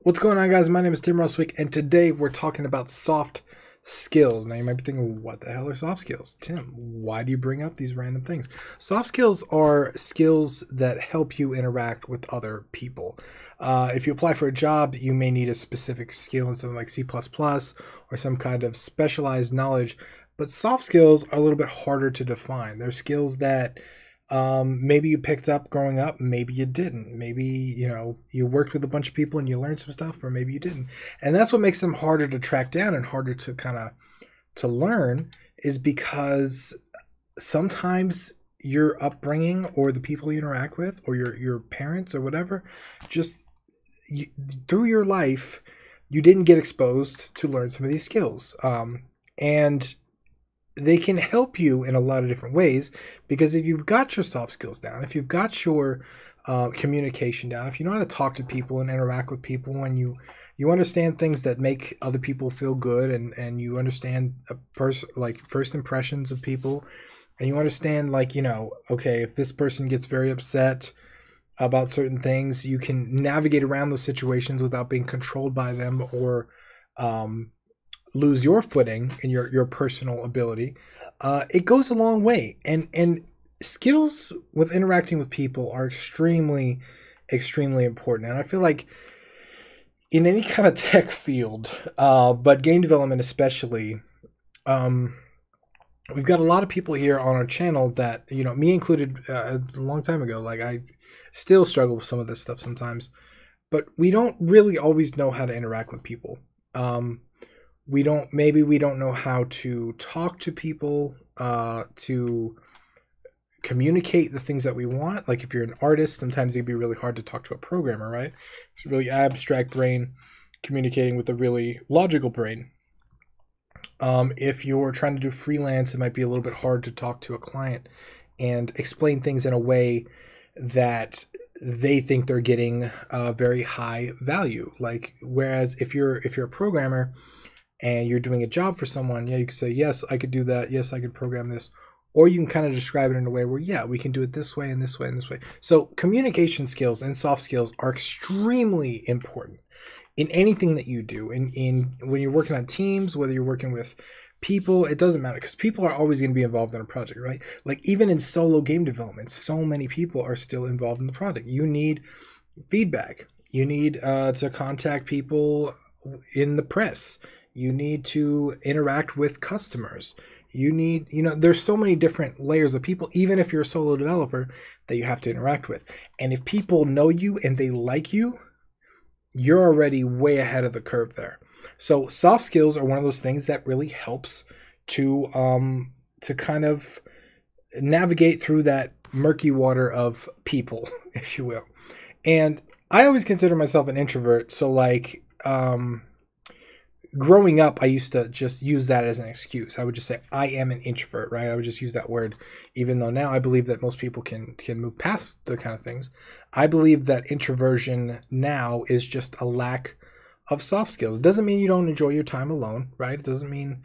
What's going on, guys? My name is Tim Roswick, and today we're talking about soft skills. Now, you might be thinking, what the hell are soft skills? Tim, why do you bring up these random things? Soft skills are skills that help you interact with other people. If you apply for a job, you may need a specific skill in something like C++ or some kind of specialized knowledge, but soft skills are a little bit harder to define. They're skills that maybe you picked up growing up, maybe you didn't. Maybe, you worked with a bunch of people and you learned some stuff, or maybe you didn't. And that's what makes them harder to track down and harder to to learn, is because sometimes your upbringing or the people you interact with or your parents or whatever, just through your life, you didn't get exposed to learn some of these skills. And they can help you in a lot of different ways, because if you've got your soft skills down, if you've got your communication down, if you know how to talk to people and interact with people, and you understand things that make other people feel good, and you understand like first impressions of people, and you understand, like, okay, if this person gets very upset about certain things, you can navigate around those situations without being controlled by them, or lose your footing in your personal ability. It goes a long way, and skills with interacting with people are extremely important. And I feel like in any kind of tech field, but game development especially, we've got a lot of people here on our channel that, me included, a long time ago, like, I still struggle with some of this stuff sometimes, but we don't really always know how to interact with people. Maybe we don't know how to talk to people, to communicate the things that we want. Like, if you're an artist, sometimes it'd be really hard to talk to a programmer, right? It's a really abstract brain communicating with a really logical brain. If you're trying to do freelance, it might be a little bit hard to talk to a client and explain things in a way that they think they're getting very high value. Like, whereas if you're a programmer and you're doing a job for someone, yeah, you can say, yes, I could do that. Yes, I could program this. Or you can kind of describe it in a way where, yeah, we can do it this way and this way and this way. So communication skills and soft skills are extremely important in anything that you do. In when you're working on teams, whether you're working with people, it doesn't matter, because people are always going to be involved in a project, right? Like, even in solo game development, so many people are still involved in the project. You need feedback. You need to contact people in the press. You need to interact with customers. You need, there's so many different layers of people, even if you're a solo developer, that you have to interact with. And if people know you and they like you, you're already way ahead of the curve there. So soft skills are one of those things that really helps to kind of navigate through that murky water of people, if you will. And I always consider myself an introvert. So, like, growing up, I used to just use that as an excuse. I would just say, I am an introvert, right? I would just use that word, even though now I believe that most people can move past the kind of things. I believe that introversion now is just a lack of soft skills. It doesn't mean you don't enjoy your time alone, right? It doesn't mean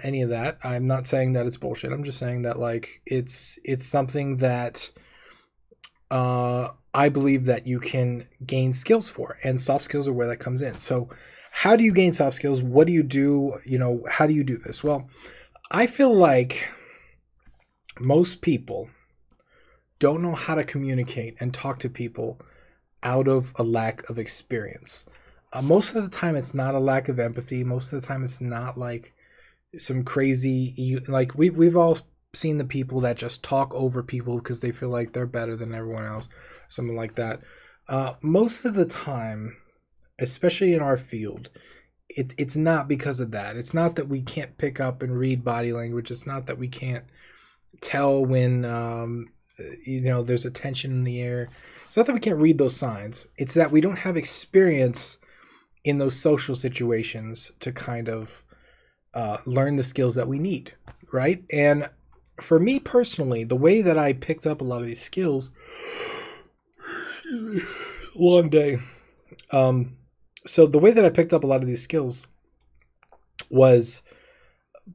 any of that. I'm not saying that it's bullshit. I'm just saying that, like, it's something that I believe that you can gain skills for, and soft skills are where that comes in. So how do you gain soft skills? What do you do? How do you do this? Well, I feel like most people don't know how to communicate and talk to people out of a lack of experience. Most of the time, it's not a lack of empathy. Most of the time, it's not like some crazy, like, we've all seen the people that just talk over people because they feel like they're better than everyone else, something like that. Most of the time, especially in our field, it's not because of that. It's not that we can't pick up and read body language. It's not that we can't tell when there's a tension in the air. It's not that we can't read those signs. It's that we don't have experience in those social situations to kind of learn the skills that we need, right? And for me personally, the way that I picked up a lot of these skills, long day. So the way that I picked up a lot of these skills was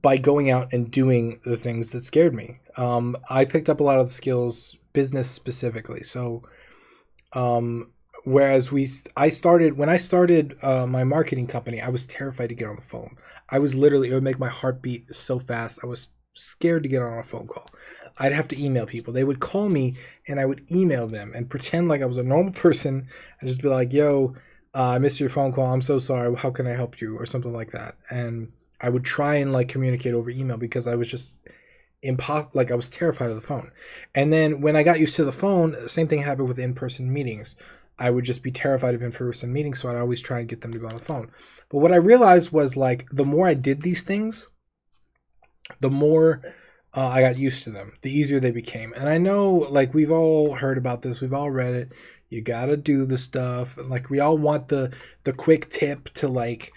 by going out and doing the things that scared me. I picked up a lot of the skills, business specifically. So Whereas I started when I started my marketing company, I was terrified to get on the phone. I was literally, it would make my heart beat so fast. I was scared to get on a phone call. I'd have to email people. They would call me and I would email them and pretend like I was a normal person and just be like, yo, I missed your phone call. I'm so sorry. How can I help you? Or something like that. And I would try and like communicate over email because I was just like I was terrified of the phone. And then when I got used to the phone, the same thing happened with in-person meetings. I would just be terrified of in-person meetings, so I'd always try and get them to go on the phone. But what I realized was like the more I did these things, the more I got used to them, the easier they became. And I know like we've all heard about this, we've all read it. You gotta do the stuff. Like we all want the quick tip to like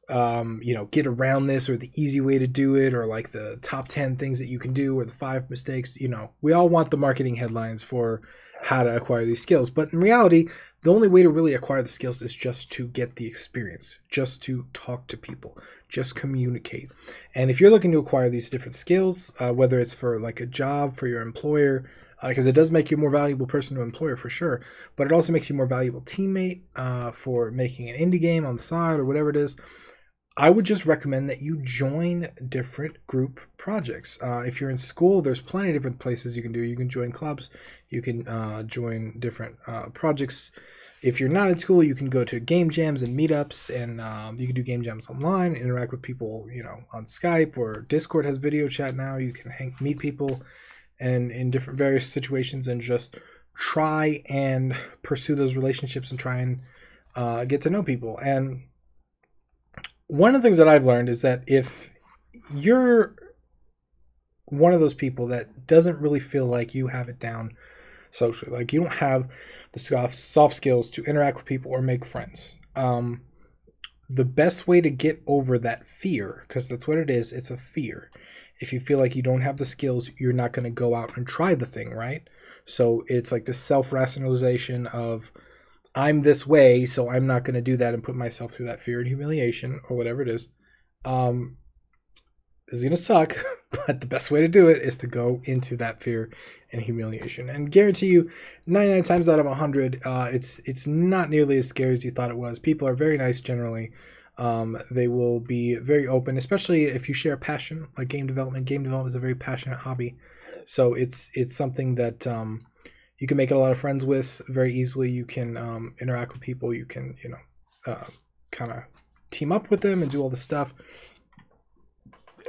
get around this, or the easy way to do it, or like the top 10 things that you can do, or the 5 mistakes. We all want the marketing headlines for how to acquire these skills. But in reality, the only way to really acquire the skills is just to get the experience, just to talk to people, just communicate. And if you're looking to acquire these different skills, whether it's for like a job for your employer, because it does make you a more valuable person to employer for sure, but it also makes you a more valuable teammate for making an indie game on the side or whatever it is. I would just recommend that you join different group projects. If you're in school, there's plenty of different places you can do. You can join clubs. You can join different projects. If you're not in school, you can go to game jams and meetups, and you can do game jams online, interact with people, on Skype, or Discord has video chat now. You can meet people and in different various situations and just try and pursue those relationships and try and get to know people. And one of the things that I've learned is that if you're one of those people that doesn't really feel like you have it down socially, like you don't have the soft skills to interact with people or make friends, the best way to get over that fear, because that's what it is, it's a fear. If you feel like you don't have the skills, you're not going to go out and try the thing, right? So it's like this self-rationalization of, I'm this way, so I'm not going to do that and put myself through that fear and humiliation or whatever it is. This is going to suck, but the best way to do it is to go into that fear and humiliation. And guarantee you, 99 times out of 100, it's not nearly as scary as you thought it was. People are very nice generally. They will be very open, especially if you share a passion like game development. Game development is a very passionate hobby. So it's something that you can make a lot of friends with very easily. You can interact with people. You can, kind of team up with them and do all the stuff.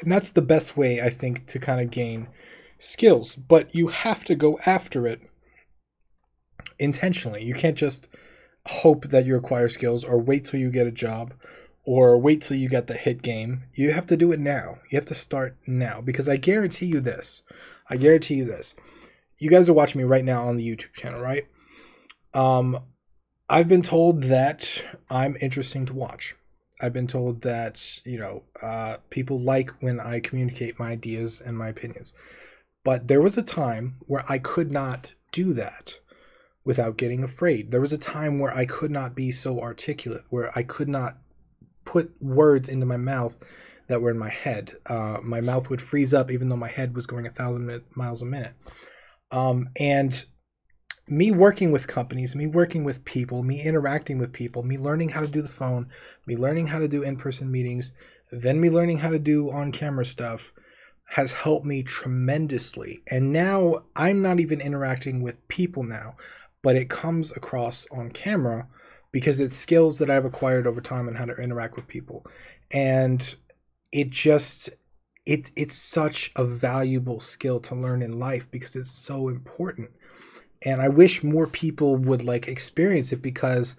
And that's the best way, I think, to kind of gain skills. But you have to go after it intentionally. You can't just hope that you acquire skills or wait till you get a job or wait till you get the hit game. You have to do it now. You have to start now, because I guarantee you this. You guys are watching me right now on the YouTube channel, right? I've been told that I'm interesting to watch. I've been told that, people like when I communicate my ideas and my opinions. But there was a time where I could not do that without getting afraid. There was a time where I could not be so articulate, where I could not put words into my mouth that were in my head. My mouth would freeze up even though my head was going 1,000 miles a minute. And me working with companies, me working with people, me interacting with people, me learning how to do the phone, me learning how to do in-person meetings, then me learning how to do on-camera stuff has helped me tremendously. And now I'm not even interacting with people now, but it comes across on camera because it's skills that I've acquired over time and how to interact with people. And it's such a valuable skill to learn in life because it's so important. And I wish more people would experience it, because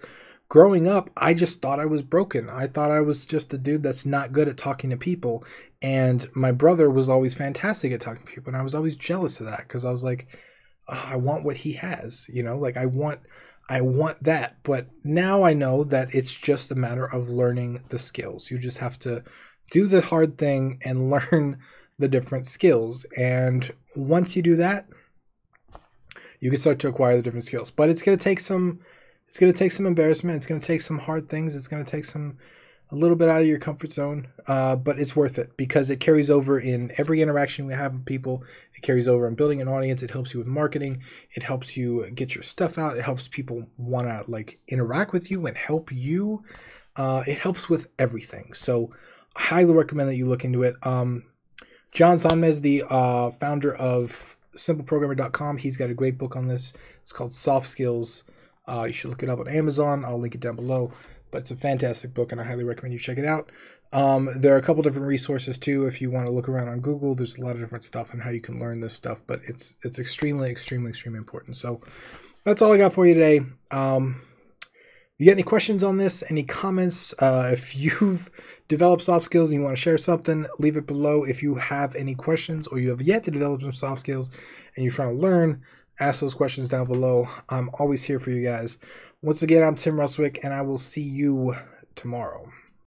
growing up, I just thought I was broken. I thought I was just a dude that's not good at talking to people. And my brother was always fantastic at talking to people. And I was always jealous of that because I was like, oh, I want what he has, I want that. But now I know that it's just a matter of learning the skills. You just have to do the hard thing and learn the different skills. And once you do that, you can start to acquire the different skills. But it's going to take some embarrassment. It's going to take some hard things. It's going to take some a little bit out of your comfort zone, but it's worth it because it carries over in every interaction we have with people. It carries over in building an audience. It helps you with marketing. It helps you get your stuff out. It helps people want to like interact with you and help you. It helps with everything. So I highly recommend that you look into it. John Sonmez, the founder of simpleprogrammer.com, he's got a great book on this. It's called Soft Skills. You should look it up on Amazon. I'll link it down below. But it's a fantastic book, and I highly recommend you check it out. There are a couple different resources, too. If you want to look around on Google, there's a lot of different stuff on how you can learn this stuff. But it's extremely, extremely, extremely important. So that's all I got for you today. You got any questions on this? Any comments? If you've developed soft skills and you want to share something, leave it below. If you have any questions or you have yet to develop some soft skills and you're trying to learn, ask those questions down below. I'm always here for you guys. Once again, I'm Tim Rustwick, and I will see you tomorrow.